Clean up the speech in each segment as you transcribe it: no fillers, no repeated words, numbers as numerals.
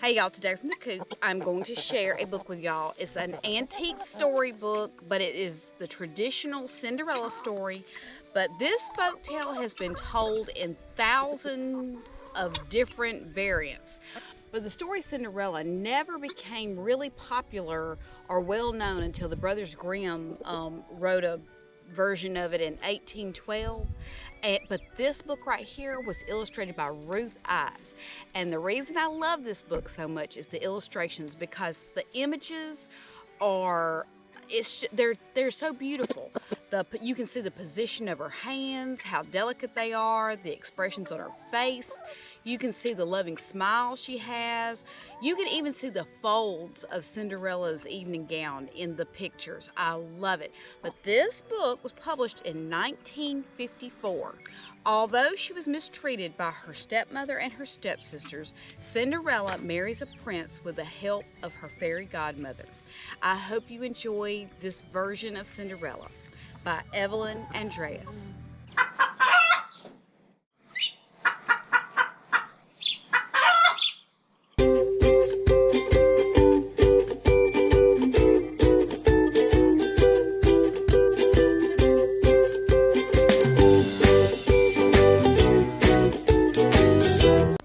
Hey y'all, today from the Coop, I'm going to share a book with y'all. It's an antique storybook, but it is the traditional Cinderella story. But this folktale has been told in thousands of different variants. But the story Cinderella never became really popular or well known until the Brothers Grimm wrote a version of it in 1812. But this book right here was illustrated by Ruth Ives. And the reason I love this book so much is the illustrations, because the images are they're so beautiful. You can see the position of her hands, how delicate they are, the expressions on her face. You can see the loving smile she has. You can even see the folds of Cinderella's evening gown in the pictures. I love it. But this book was published in 1954. Although she was mistreated by her stepmother and her stepsisters, Cinderella marries a prince with the help of her fairy godmother. I hope you enjoy this version of Cinderella by Evelyn and Andreas.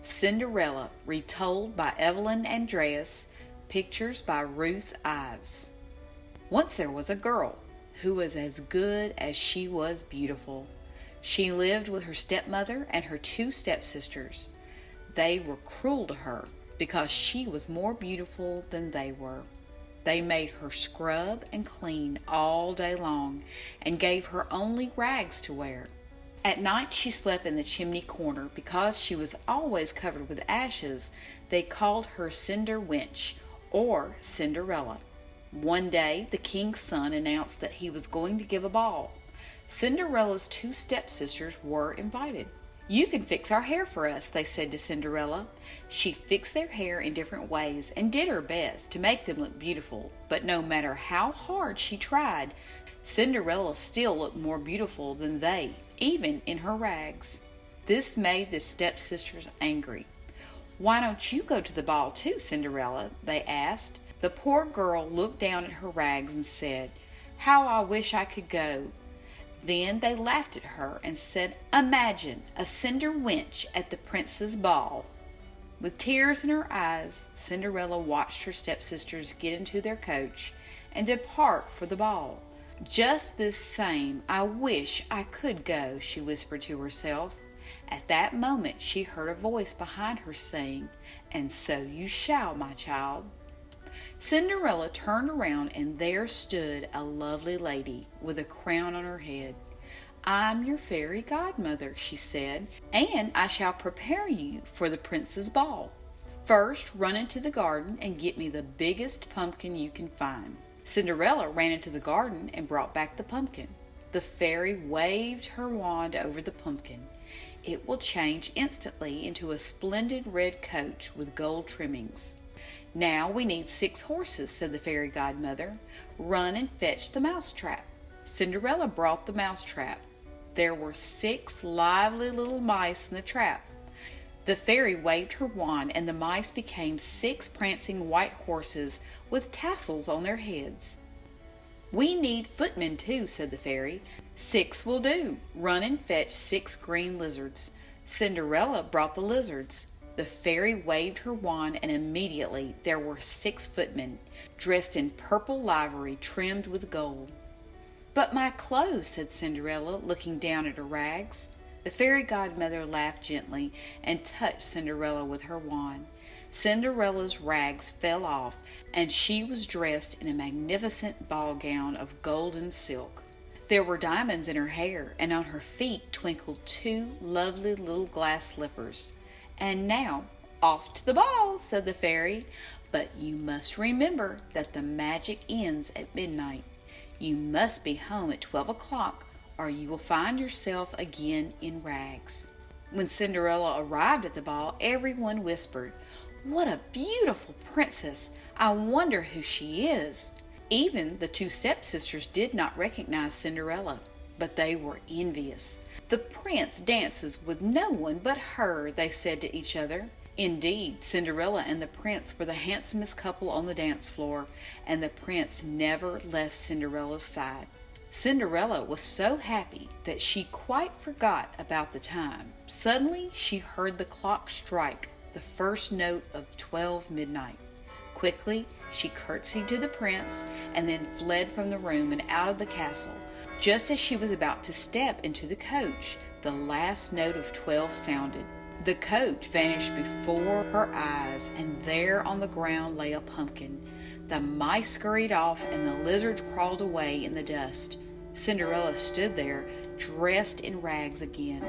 Cinderella, retold by Evelyn and Andreas, pictures by Ruth Ives. Once there was a girl who was as good as she was beautiful. She lived with her stepmother and her two stepsisters. They were cruel to her because she was more beautiful than they were. They made her scrub and clean all day long and gave her only rags to wear. At night she slept in the chimney corner. Because she was always covered with ashes, they called her Cinder Wench, or Cinderella. One day the king's son announced that he was going to give a ball. Cinderella's two stepsisters were invited. "You can fix our hair for us," they said to Cinderella. She fixed their hair in different ways and did her best to make them look beautiful. But no matter how hard she tried, Cinderella still looked more beautiful than they, even in her rags. This made the stepsisters angry. "Why don't you go to the ball too, Cinderella?" they asked. The poor girl looked down at her rags and said, "How I wish I could go." Then they laughed at her and said, "Imagine a cinder wench at the prince's ball." With tears in her eyes, Cinderella watched her stepsisters get into their coach and depart for the ball. "Just this same, I wish I could go," she whispered to herself. At that moment she heard a voice behind her saying, "And so you shall, my child." Cinderella turned around, and there stood a lovely lady with a crown on her head. "I'm your fairy godmother," she said, "and I shall prepare you for the prince's ball. First, run into the garden and get me the biggest pumpkin you can find." Cinderella ran into the garden and brought back the pumpkin. The fairy waved her wand over the pumpkin. "It will change instantly into a splendid red coach with gold trimmings." "Now we need 6 horses," said the fairy godmother. "Run and fetch the mousetrap." Cinderella brought the mousetrap. There were 6 lively little mice in the trap. The fairy waved her wand, and the mice became 6 prancing white horses with tassels on their heads. "We need footmen too," said the fairy. "6 will do. Run and fetch 6 green lizards." Cinderella brought the lizards. The fairy waved her wand, and immediately there were 6 footmen, dressed in purple livery trimmed with gold. "But my clothes," said Cinderella, looking down at her rags. The fairy godmother laughed gently and touched Cinderella with her wand. Cinderella's rags fell off, and she was dressed in a magnificent ball gown of golden silk. There were diamonds in her hair, and on her feet twinkled 2 lovely little glass slippers. "And now, off to the ball," said the fairy. "But you must remember that the magic ends at midnight. You must be home at 12 o'clock, or you will find yourself again in rags." When Cinderella arrived at the ball, everyone whispered, "What a beautiful princess! I wonder who she is." Even the 2 stepsisters did not recognize Cinderella, but they were envious. "The prince dances with no one but her," they said to each other. Indeed, Cinderella and the prince were the handsomest couple on the dance floor, and the prince never left Cinderella's side. Cinderella was so happy that she quite forgot about the time. Suddenly, she heard the clock strike the first note of 12 midnight. Quickly, she curtsied to the prince and then fled from the room and out of the castle. Just as she was about to step into the coach, the last note of 12 sounded. The coach vanished before her eyes, and there on the ground lay a pumpkin. The mice scurried off, and the lizards crawled away in the dust. Cinderella stood there, dressed in rags again.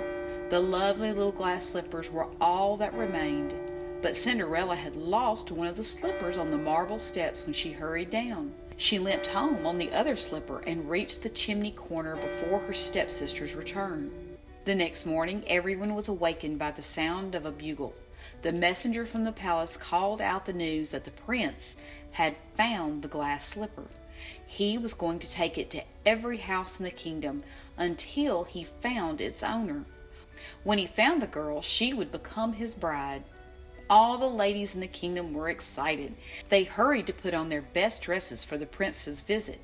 The lovely little glass slippers were all that remained, but Cinderella had lost one of the slippers on the marble steps when she hurried down. She limped home on the other slipper and reached the chimney corner before her stepsister's return. The next morning, everyone was awakened by the sound of a bugle. The messenger from the palace called out the news that the prince had found the glass slipper. He was going to take it to every house in the kingdom until he found its owner. When he found the girl, she would become his bride. All the ladies in the kingdom were excited. They hurried to put on their best dresses for the prince's visit.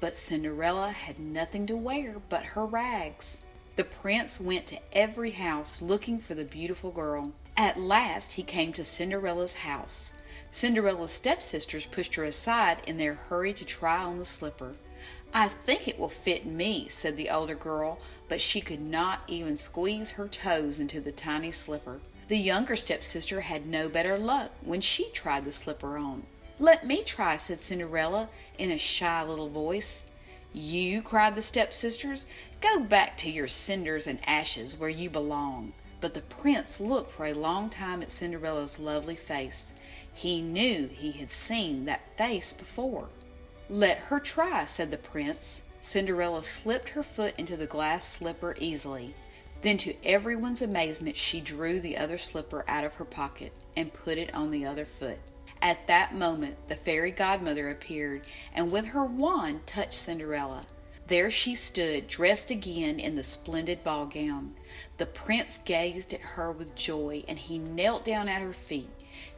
But Cinderella had nothing to wear but her rags. The prince went to every house looking for the beautiful girl. At last he came to Cinderella's house. Cinderella's stepsisters pushed her aside in their hurry to try on the slipper. "I think it will fit me," said the older girl, but she could not even squeeze her toes into the tiny slipper. The younger stepsister had no better luck when she tried the slipper on. "Let me try," said Cinderella in a shy little voice. "You," cried the stepsisters, "go back to your cinders and ashes where you belong." But the prince looked for a long time at Cinderella's lovely face. He knew he had seen that face before. "Let her try," said the prince. Cinderella slipped her foot into the glass slipper easily. Then to everyone's amazement she drew the other slipper out of her pocket and put it on the other foot. At that moment the fairy godmother appeared and with her wand touched Cinderella. There she stood, dressed again in the splendid ball gown. The prince gazed at her with joy and he knelt down at her feet.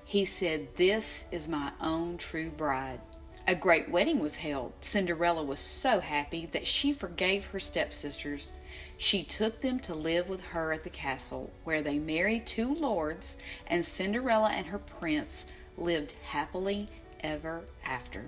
He said, "This is my own true bride." A great wedding was held. Cinderella was so happy that she forgave her stepsisters. She took them to live with her at the castle, where they married 2 lords, and Cinderella and her prince lived happily ever after.